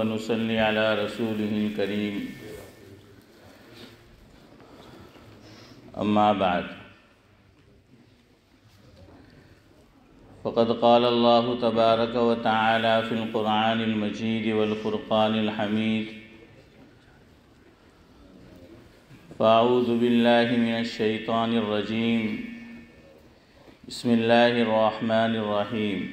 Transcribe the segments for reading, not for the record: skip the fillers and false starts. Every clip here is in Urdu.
ونصلي على رسوله الكريم أما بعد فقد قال الله تبارك وتعالى في القرآن المجيد والفرقان الحميد فأعوذ بالله من الشيطان الرجيم بسم الله الرحمن الرحيم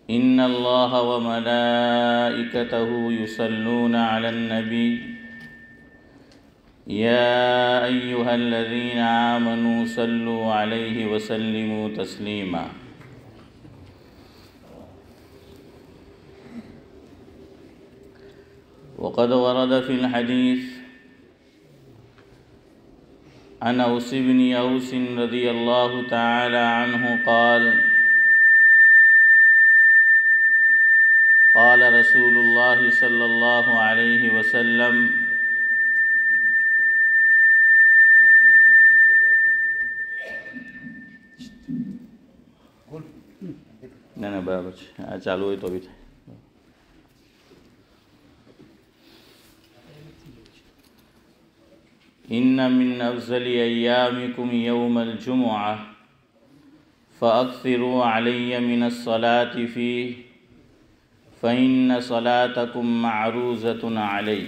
إن الله وملائكته يصلون على النبي يا أيها الذين آمنوا صلوا عليه وسلموا تسليما وقد ورد في الحديث عن أوس بن أوس رضي الله تعالى عنه قال رسول الله صلى الله عليه وسلم نہیں برابر چالو ہوئی تو بھی تھا ان من افضل ایامکم یوم الجمعہ فاکثروا علی من الصلاة فیہ فإن صلاتکم معروضۃ علی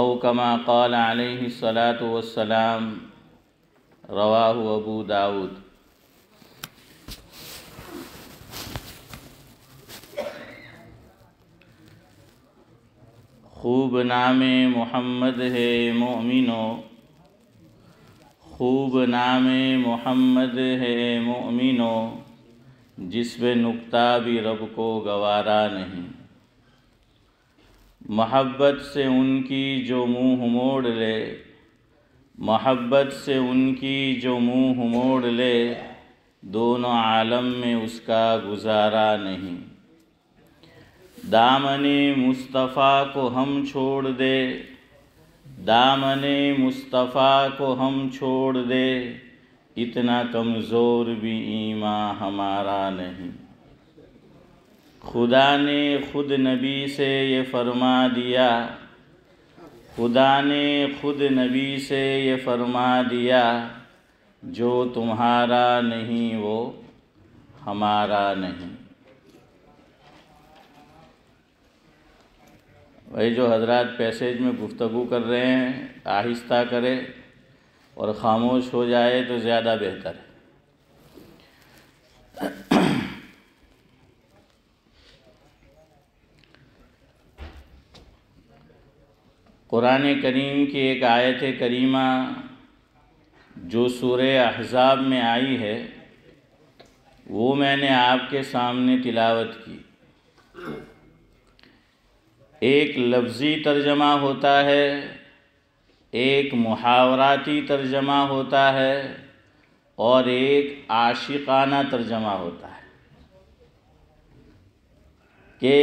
او کما قال علیہ الصلاة والسلام رواہ ابو داود۔ خوب نام محمد ہے مومنو، خوب نام محمد ہے مومنو، جس پہ نکتہ بھی رب کو گوارا نہیں۔ محبت سے ان کی جو منہ موڑ لے، محبت سے ان کی جو منہ موڑ لے، دونوں عالم میں اس کا گزارا نہیں۔ دامن مصطفیٰ کو ہم چھوڑ دے، دامن مصطفیٰ کو ہم چھوڑ دے، اتنا کمزور بھی ایمان ہمارا نہیں۔ خدا نے خود نبی سے یہ فرما دیا، خدا نے خود نبی سے یہ فرما دیا، جو تمہارا نہیں وہ ہمارا نہیں۔ بھائی جو حضرات پیسیج میں گفتگو کر رہے ہیں آہستہ کرے اور خاموش ہو جائے تو زیادہ بہتر ہے۔ قرآن کریم کی ایک آیت کریمہ جو سورہ احزاب میں آئی ہے وہ میں نے آپ کے سامنے تلاوت کی۔ ایک لفظی ترجمہ ہوتا ہے، ایک محاوراتی ترجمہ ہوتا ہے، اور ایک عاشقانہ ترجمہ ہوتا ہے کہ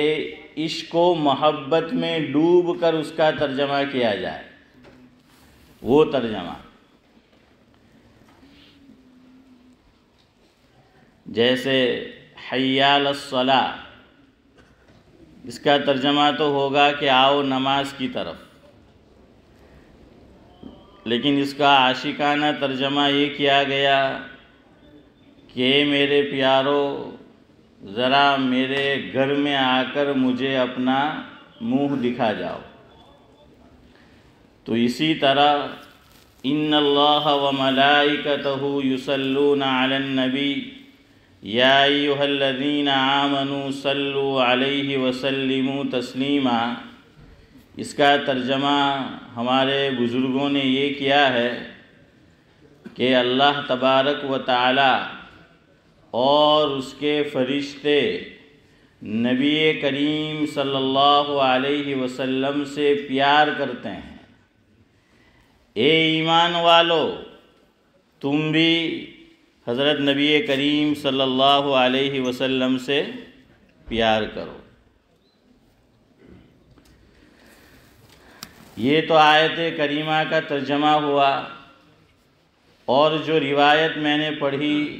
عشق و محبت میں ڈوب کر اس کا ترجمہ کیا جائے، وہ ترجمہ۔ جیسے حی علی الصلاۃ، اس کا ترجمہ تو ہوگا کہ آؤ نماز کی طرف، لیکن اس کا عاشقانہ ترجمہ یہ کیا گیا کہ میرے پیارو ذرا میرے گھر میں آ کر مجھے اپنا منہ دکھا جاؤ۔ تو اسی طرح ان اللہ وملائکتہ یصلون علی النبی یا ایھا الذین آمنوا صلوا علیہ وسلموا تسلیما، اس کا ترجمہ ہمارے بزرگوں نے یہ کیا ہے کہ اللہ تبارک و تعالی اور اس کے فرشتے نبی کریم صلی اللہ علیہ وسلم سے پیار کرتے ہیں۔ اے ایمان والو، تم بھی حضرت نبی کریم صلی اللہ علیہ وسلم سے پیار کرو۔ یہ تو آیت کریمہ کا ترجمہ ہوا، اور جو روایت میں نے پڑھی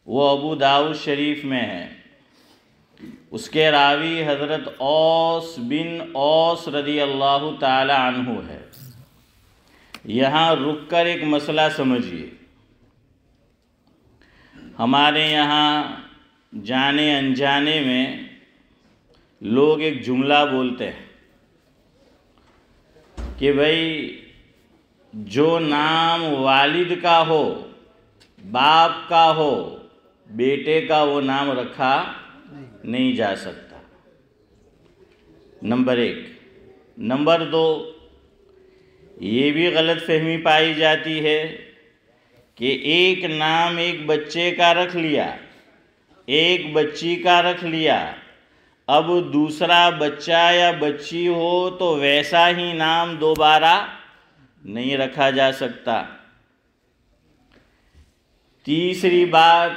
وہ ابو داؤد شریف میں ہے۔ اس کے راوی حضرت اوس بن اوس رضی اللہ تعالی عنہ ہے۔ یہاں رک کر ایک مسئلہ سمجھیے۔ ہمارے یہاں جانے انجانے میں لوگ ایک جملہ بولتے ہیں کہ بھئی جو نام والد کا ہو، باپ کا ہو، بیٹے کا وہ نام رکھا نہیں جا سکتا۔ نمبر 1۔ نمبر 2، یہ بھی غلط فہمی پائی جاتی ہے کہ ایک نام ایک بچے کا رکھ لیا، ایک بچی کا رکھ لیا، اب دوسرا بچہ یا بچی ہو تو ویسا ہی نام دوبارہ نہیں رکھا جا سکتا۔ تیسری بات،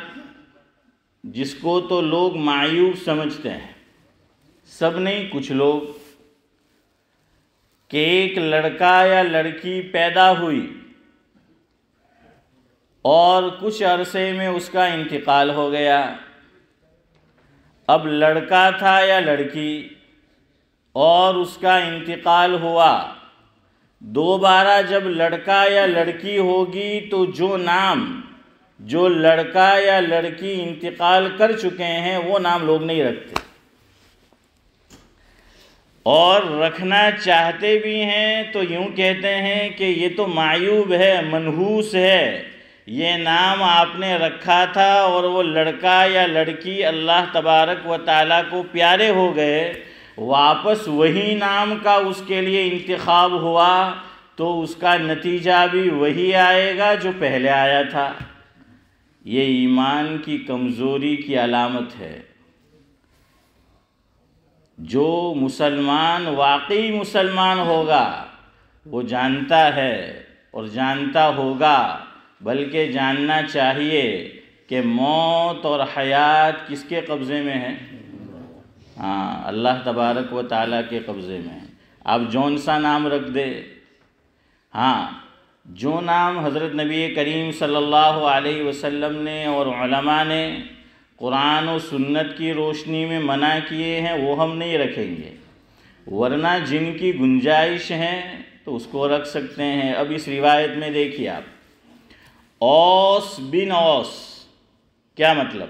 جس کو تو لوگ معیوب سمجھتے ہیں، سب نہیں کچھ لوگ، کہ ایک لڑکا یا لڑکی پیدا ہوئی اور کچھ عرصے میں اس کا انتقال ہو گیا۔ اب لڑکا تھا یا لڑکی اور اس کا انتقال ہوا، دوبارہ جب لڑکا یا لڑکی ہوگی تو جو نام جو لڑکا یا لڑکی انتقال کر چکے ہیں وہ نام لوگ نہیں رکھتے، اور رکھنا چاہتے بھی ہیں تو یوں کہتے ہیں کہ یہ تو معیوب ہے، منحوس ہے، یہ نام آپ نے رکھا تھا اور وہ لڑکا یا لڑکی اللہ تبارک و تعالیٰ کو پیارے ہو گئے، واپس وہی نام کا اس کے لیے انتخاب ہوا تو اس کا نتیجہ بھی وہی آئے گا جو پہلے آیا تھا۔ یہ ایمان کی کمزوری کی علامت ہے۔ جو مسلمان واقعی مسلمان ہوگا وہ جانتا ہے اور جانتا ہوگا، بلکہ جاننا چاہیے کہ موت اور حیات کس کے قبضے میں ہے؟ اللہ تبارک و تعالیٰ کے قبضے میں ہے۔ آپ جون سا نام رکھ دے، جو نام حضرت نبی کریم صلی اللہ علیہ وسلم نے اور علماء نے قرآن و سنت کی روشنی میں منع کیے ہیں وہ ہم نہیں رکھیں گے، ورنہ جن کی گنجائش ہے تو اس کو رکھ سکتے ہیں۔ اب اس روایت میں دیکھیے آپ، اوس بن اوس، کیا مطلب؟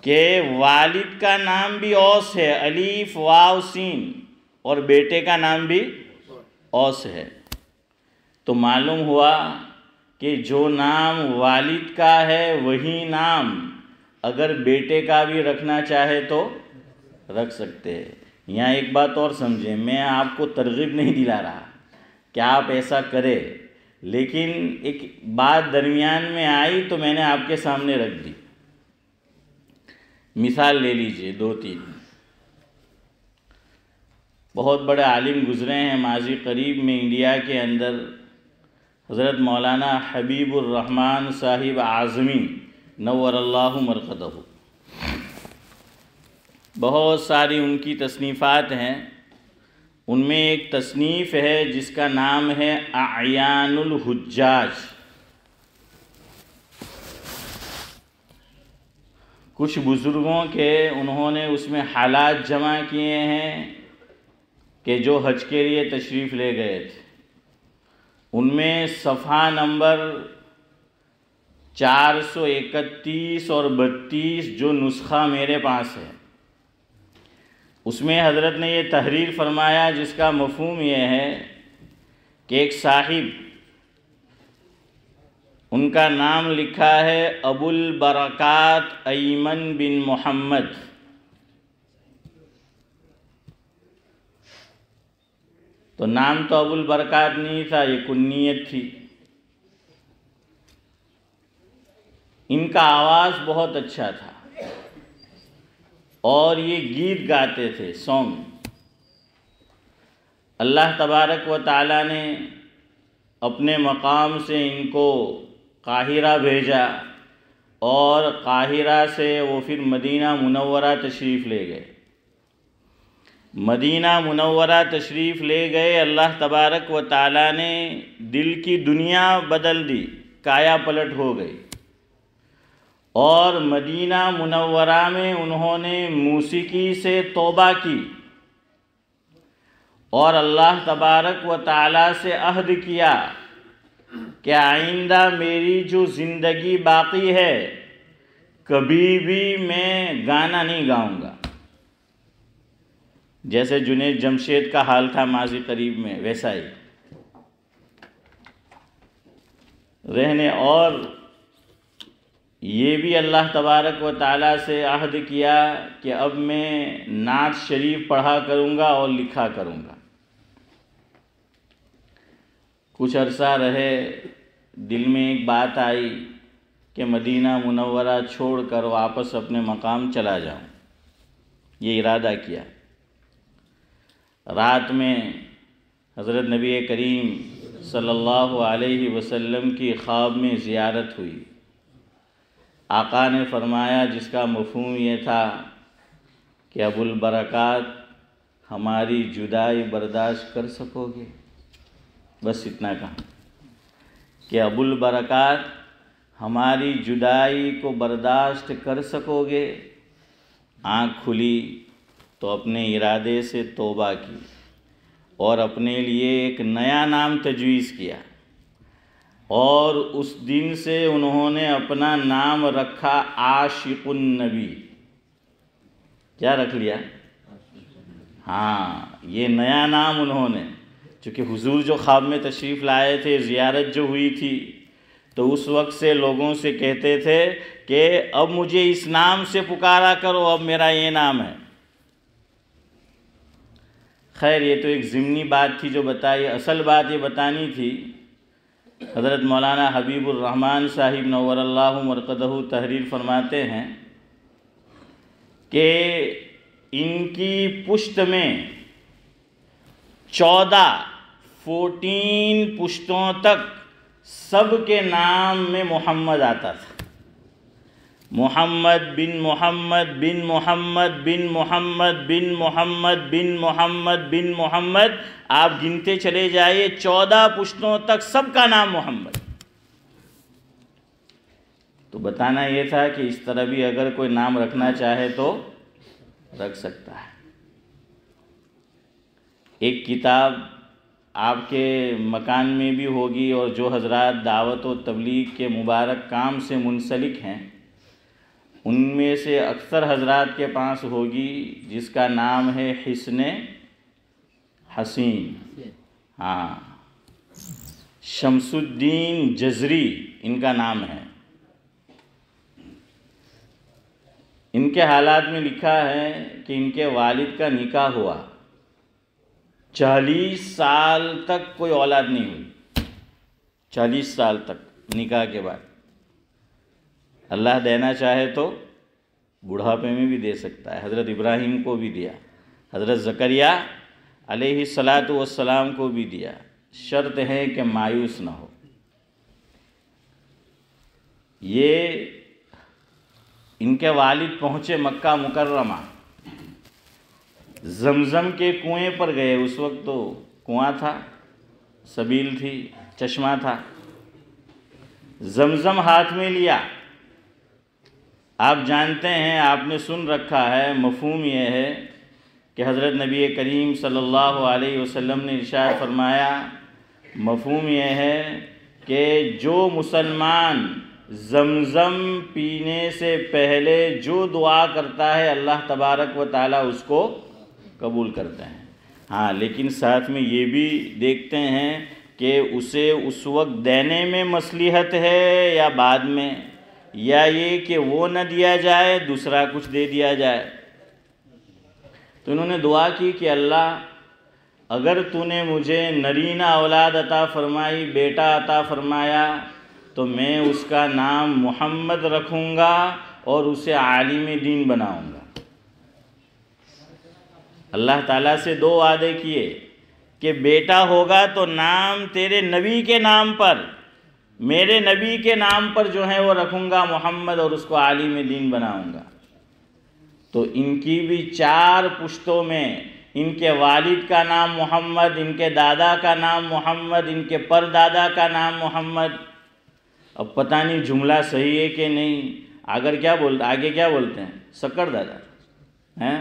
کہ والد کا نام بھی اوس ہے، الف واو سین، اور بیٹے کا نام بھی اوس ہے۔ تو معلوم ہوا کہ جو نام والد کا ہے وہی نام اگر بیٹے کا بھی رکھنا چاہے تو رکھ سکتے ہیں۔ یہاں ایک بات اور سمجھیں، میں آپ کو ترغیب نہیں دلا رہا کہ آپ ایسا کریں، لیکن ایک بات درمیان میں آئی تو میں نے آپ کے سامنے رکھ دی۔ مثال لے لیجئے 2-3 بہت بڑے عالم گزرے ہیں ماضی قریب میں انڈیا کے اندر، حضرت مولانا حبیب الرحمن صاحب اعظمی نور اللہ مرقدہ۔ بہت ساری ان کی تصنیفات ہیں، ان میں ایک تصنیف ہے جس کا نام ہے اعیان الحجاج۔ کچھ بزرگوں کے انہوں نے اس میں حالات جمع کیے ہیں کہ جو حج کے لیے تشریف لے گئے تھے۔ ان میں صفحہ نمبر 431 اور 32 جو نسخہ میرے پاس ہے، اس میں حضرت نے یہ تحریر فرمایا جس کا مفہوم یہ ہے کہ ایک صاحب، ان کا نام لکھا ہے ابو البرکات ایمن بن محمد، تو نام تو ابو البرکات نہیں تھا، یہ کنیت تھی۔ ان کا آواز بہت اچھا تھا اور یہ گیت گاتے تھے، سانگ۔ اللہ تبارک و تعالیٰ نے اپنے مقام سے ان کو قاہرہ بھیجا اور قاہرہ سے وہ پھر مدینہ منورہ تشریف لے گئے۔ مدینہ منورہ تشریف لے گئے، اللہ تبارک و تعالیٰ نے دل کی دنیا بدل دی، کایا پلٹ ہو گئی، اور مدینہ منورہ میں انہوں نے موسیقی سے توبہ کی اور اللہ تبارک و تعالیٰ سے عہد کیا کہ آئندہ میری جو زندگی باقی ہے کبھی بھی میں گانا نہیں گاؤں گا. جیسے جنید جمشید کا حال تھا ماضی قریب میں، ویسا ہی رہنے. اور یہ بھی اللہ تبارک و تعالیٰ سے عہد کیا کہ اب میں نعت شریف پڑھا کروں گا اور لکھا کروں گا. کچھ عرصہ رہے، دل میں ایک بات آئی کہ مدینہ منورہ چھوڑ کر واپس اپنے مقام چلا جاؤں. یہ ارادہ کیا. رات میں حضرت نبی کریم صلی اللہ علیہ وسلم کی خواب میں زیارت ہوئی. آقا نے فرمایا، جس کا مفہوم یہ تھا کہ ابو البرکات ہماری جدائی برداشت کر سکو گے؟ بس اتنا کہا کہ ابو البرکات ہماری جدائی کو برداشت کر سکو گے؟ آنکھ کھلی تو اپنے ارادے سے توبہ کی اور اپنے لیے ایک نیا نام تجویز کیا، اور اس دن سے انہوں نے اپنا نام رکھا عاشق النبی. کیا رکھ لیا؟ ہاں، یہ نیا نام انہوں نے، چونکہ حضور جو خواب میں تشریف لائے تھے، زیارت جو ہوئی تھی، تو اس وقت سے لوگوں سے کہتے تھے کہ اب مجھے اس نام سے پکارا کرو، اب میرا یہ نام ہے. خیر، یہ تو ایک ضمنی بات تھی جو بتائی. اصل بات یہ بتانی تھی. حضرت مولانا حبیب الرحمن صاحب نور اللہ مرقدہ تحریر فرماتے ہیں کہ ان کی پشت میں 14 پشتوں تک سب کے نام میں محمد آتا تھا. محمد بن محمد بن محمد بن محمد بن محمد بن محمد بن محمد، آپ گنتے چلے جائیے 14 پشتوں تک سب کا نام محمد. تو بتانا یہ تھا کہ اس طرح بھی اگر کوئی نام رکھنا چاہے تو رکھ سکتا ہے. ایک کتاب آپ کے مکان میں بھی ہوگی، اور جو حضرات دعوت و تبلیغ کے مبارک کام سے منسلک ہیں ان میں سے اکثر حضرات کے پاس ہوگی، جس کا نام ہے حسن حسین. ہاں، شمس الدین جزری ان کا نام ہے. ان کے حالات میں لکھا ہے کہ ان کے والد کا نکاح ہوا، 40 سال تک کوئی اولاد نہیں ہوئی. 40 سال تک نکاح کے بعد. اللہ دینا چاہے تو بڑھاپے میں بھی دے سکتا ہے. حضرت ابراہیم کو بھی دیا، حضرت زکریا علیہ السلام کو بھی دیا. شرط ہے کہ مایوس نہ ہو. یہ ان کے والد پہنچے مکہ مکرمہ، زمزم کے کنویں پر گئے. اس وقت تو کنواں تھا، سبیل تھی، چشمہ تھا. زمزم ہاتھ میں لیا. آپ جانتے ہیں، آپ نے سن رکھا ہے، مفہوم یہ ہے کہ حضرت نبی کریم صلی اللہ علیہ وسلم نے ارشاد فرمایا، مفہوم یہ ہے کہ جو مسلمان زمزم پینے سے پہلے جو دعا کرتا ہے اللہ تبارک و تعالیٰ اس کو قبول کرتے ہیں. ہاں، لیکن ساتھ میں یہ بھی دیکھتے ہیں کہ اسے اس وقت دینے میں مصلحت ہے یا بعد میں، یا یہ کہ وہ نہ دیا جائے دوسرا کچھ دے دیا جائے. تو انہوں نے دعا کی کہ اللہ اگر تو نے مجھے نرینہ اولاد عطا فرمائی، بیٹا عطا فرمایا، تو میں اس کا نام محمد رکھوں گا اور اسے عالم دین بناؤں گا. اللہ تعالیٰ سے 2 وعدے کیے کہ بیٹا ہوگا تو نام تیرے نبی کے نام پر، میرے نبی کے نام پر جو ہے وہ رکھوں گا محمد، اور اس کو عالم دین بناؤں گا. تو ان کی بھی 4 پشتوں میں ان کے والد کا نام محمد، ان کے دادا کا نام محمد، ان کے پردادا کا نام محمد. اب پتہ نہیں جملہ صحیح ہے کہ نہیں. آگے کیا بولتے ہیں؟ سکر دادا ہیں.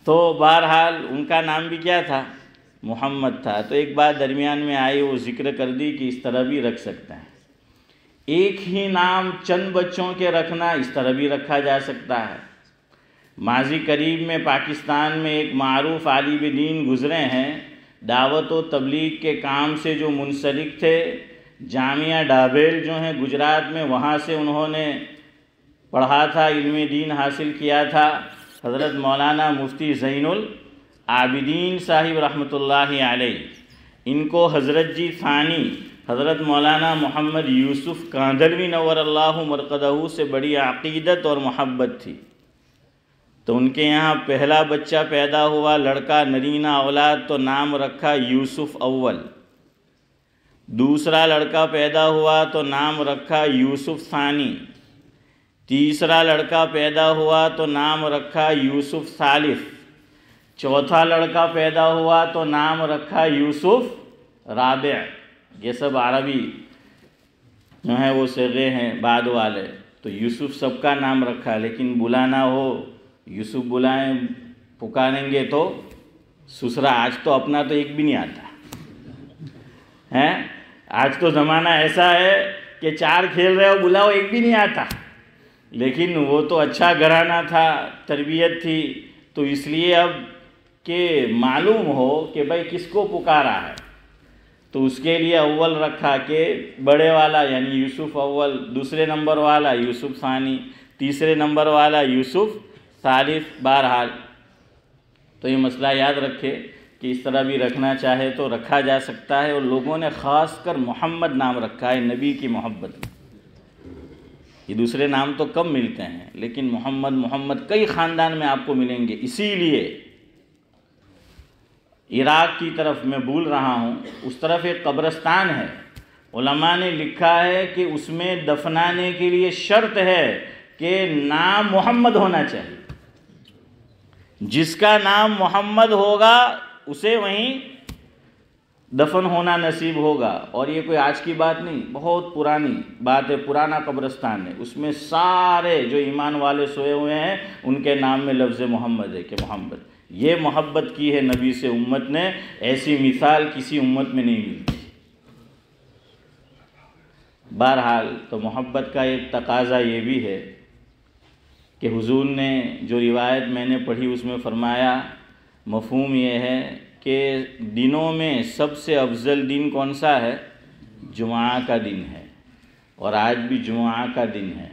تو بہرحال ان کا نام بھی کیا تھا؟ محمد تھا. تو ایک بات درمیان میں آئی، وہ ذکر کر دی کہ اس طرح بھی رکھ سکتے ہیں. ایک ہی نام چند بچوں کے رکھنا اس طرح بھی رکھا جا سکتا ہے. ماضی قریب میں پاکستان میں ایک معروف عالم دین گزرے ہیں، دعوت و تبلیغ کے کام سے جو منسلک تھے. جامعہ ڈابیل جو ہیں گجرات میں، وہاں سے انہوں نے پڑھا تھا، علم دین حاصل کیا تھا. حضرت مولانا مفتی زین العابدین صاحب رحمۃ اللہ علیہ، ان کو حضرت جی ثانی حضرت مولانا محمد یوسف کاندھلوی نور اللہ مرقدہ سے بڑی عقیدت اور محبت تھی. تو ان کے یہاں پہلا بچہ پیدا ہوا، لڑکا، نرینہ اولاد، تو نام رکھا یوسف اول. دوسرا لڑکا پیدا ہوا تو نام رکھا یوسف ثانی. تیسرا لڑکا پیدا ہوا تو نام رکھا یوسف ثالث. چوتھا لڑکا پیدا ہوا تو نام رکھا یوسف رابع. یہ سب عربی جو ہیں وہ صیغے ہیں بعد والے. تو یوسف سب کا نام رکھا، لیکن بلانا ہو یوسف بلائیں پکاریں گے تو سسرا. آج تو اپنا تو ایک بھی نہیں آتا ہے. آج تو زمانہ ایسا ہے کہ 4 کھیل رہے ہو، بلاؤ ایک بھی نہیں آتا. لیکن وہ تو اچھا گھرانہ تھا، تربیت تھی. تو اس لیے اب کہ معلوم ہو کہ بھائی کس کو پکارا ہے، تو اس کے لیے اول رکھا کہ بڑے والا یعنی یوسف اول، دوسرے نمبر والا یوسف ثانی، تیسرے نمبر والا یوسف ثالث. بہرحال تو یہ مسئلہ یاد رکھے کہ اس طرح بھی رکھنا چاہے تو رکھا جا سکتا ہے. اور لوگوں نے خاص کر محمد نام رکھا ہے نبی کی محبت میں. یہ دوسرے نام تو کم ملتے ہیں، لیکن محمد کئی خاندان میں آپ کو ملیں گے. اسی لیے عراق کی طرف میں بول رہا ہوں، اس طرف ایک قبرستان ہے، علماء نے لکھا ہے کہ اس میں دفنانے کے لیے شرط ہے کہ نام محمد ہونا چاہیے. جس کا نام محمد ہوگا اسے وہیں دفن ہونا نصیب ہوگا. اور یہ کوئی آج کی بات نہیں، بہت پرانی بات ہے. پرانا قبرستان ہے، اس میں سارے جو ایمان والے سوئے ہوئے ہیں ان کے نام میں لفظ محمد ہے کہ محمد. یہ محبت کی ہے نبی سے امت نے، ایسی مثال کسی امت میں نہیں ملتی. بہرحال تو محبت کا ایک تقاضا یہ بھی ہے کہ حضور نے جو روایت میں نے پڑھی اس میں فرمایا، مفہوم یہ ہے کہ دنوں میں سب سے افضل دن کون سا ہے؟ جمعہ کا دن ہے، اور آج بھی جمعہ کا دن ہے.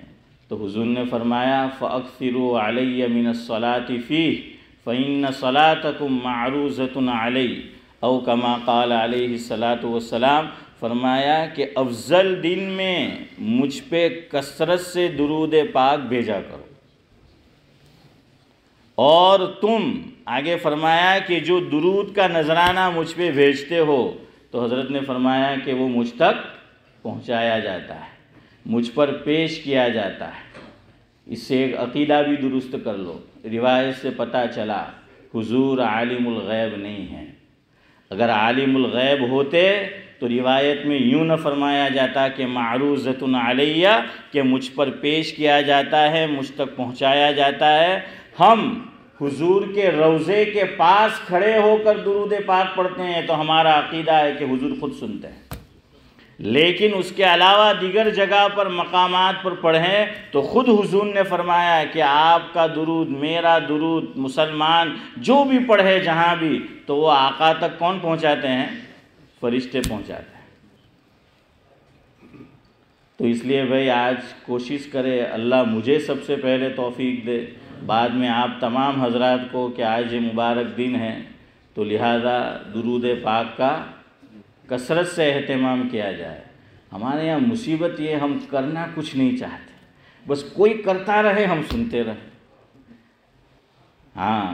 تو حضور نے فرمایا فَأَكْثِرُوا عَلَيَّ مِنَ الصَّلَاةِ فِيهِ فَإِنَّ صَلَاتَكُمْ مَعْرُوزَةٌ عَلَيَّ او کما قال علیہ الصلاۃ والسلام. فرمایا کہ افضل دن میں مجھ پہ کثرت سے درود پاک بھیجا کرو. اور تم آگے فرمایا کہ جو درود کا نذرانہ مجھ پہ بھیجتے ہو، تو حضرت نے فرمایا کہ وہ مجھ تک پہنچایا جاتا ہے، مجھ پر پیش کیا جاتا ہے. اس سے ایک عقیدہ بھی درست کر لو. روایت سے پتہ چلا حضور عالم الغیب نہیں ہیں. اگر عالم الغیب ہوتے تو روایت میں یوں نہ فرمایا جاتا کہ معروضۃ علیہ، کہ مجھ پر پیش کیا جاتا ہے، مجھ تک پہنچایا جاتا ہے. ہم حضور کے روضے کے پاس کھڑے ہو کر درود پاک پڑھتے ہیں تو ہمارا عقیدہ ہے کہ حضور خود سنتے ہیں. لیکن اس کے علاوہ دیگر جگہ پر مقامات پر پڑھیں تو خود حضور نے فرمایا کہ آپ کا درود، میرا درود، مسلمان جو بھی پڑھے جہاں بھی، تو وہ آقا تک کون پہنچاتے ہیں؟ فرشتے پہنچاتے ہیں. تو اس لیے بھائی آج کوشش کرے، اللہ مجھے سب سے پہلے توفیق دے، بعد میں آپ تمام حضرات کو کہ آج یہ مبارک دن ہے، تو لہذا درود پاک کا کثرت سے اہتمام کیا جائے. ہمارے یہاں مصیبت یہ، ہم کرنا کچھ نہیں چاہتے، بس کوئی کرتا رہے ہم سنتے رہے. ہاں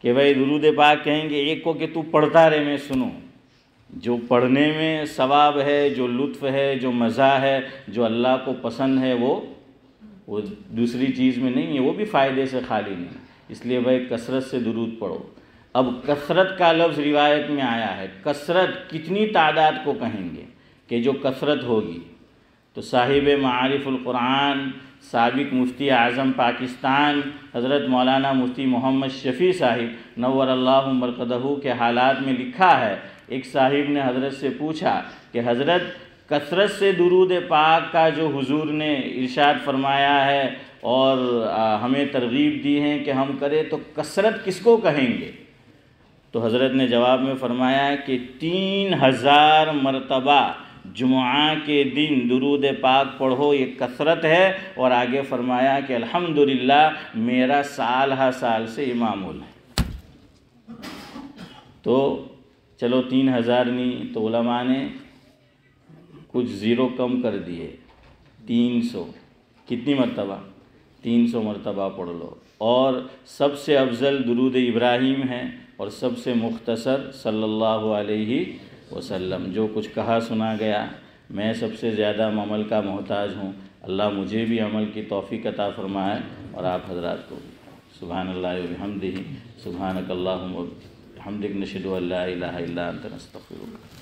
کہ بھائی درود پاک کہیں گے ایک کو کہ تو پڑھتا رہے میں سنوں. جو پڑھنے میں ثواب ہے، جو لطف ہے، جو مزہ ہے، جو اللہ کو پسند ہے، وہ دوسری چیز میں نہیں ہے، وہ بھی فائدے سے خالی نہیں. اس لیے بھائی کثرت سے درود پڑھو. اب کثرت کا لفظ روایت میں آیا ہے، کثرت کتنی تعداد کو کہیں گے کہ جو کثرت ہوگی؟ تو صاحب معارف القرآن سابق مفتی اعظم پاکستان حضرت مولانا مفتی محمد شفیع صاحب نور اللہ مرقدہ کے حالات میں لکھا ہے، ایک صاحب نے حضرت سے پوچھا کہ حضرت کثرت سے درود پاک کا جو حضور نے ارشاد فرمایا ہے اور ہمیں ترغیب دی ہے کہ ہم کریں، تو کثرت کس کو کہیں گے؟ تو حضرت نے جواب میں فرمایا کہ 3000 مرتبہ جمعہ کے دن درود پاک پڑھو، یہ کثرت ہے، اور آگے فرمایا کہ الحمدللہ میرا سال ہا سال سے یہ معمول ہے۔ تو چلو 3000 نہیں تو علماء نے کچھ زیرو کم کر دیے، 300۔ کتنی مرتبہ؟ 300 مرتبہ پڑھ لو، اور سب سے افضل درود ابراہیم ہے اور سب سے مختصر صلی اللہ علیہ وسلم۔ جو کچھ کہا سنا گیا، میں سب سے زیادہ عمل کا محتاج ہوں، اللہ مجھے بھی عمل کی توفیق عطا فرمائے اور آپ حضرات کو بھی۔ سبحان اللہ و بحمدہ، سبحانک اللہم و بحمدک، نشہد ان لا الہ الا انت نستغفرک۔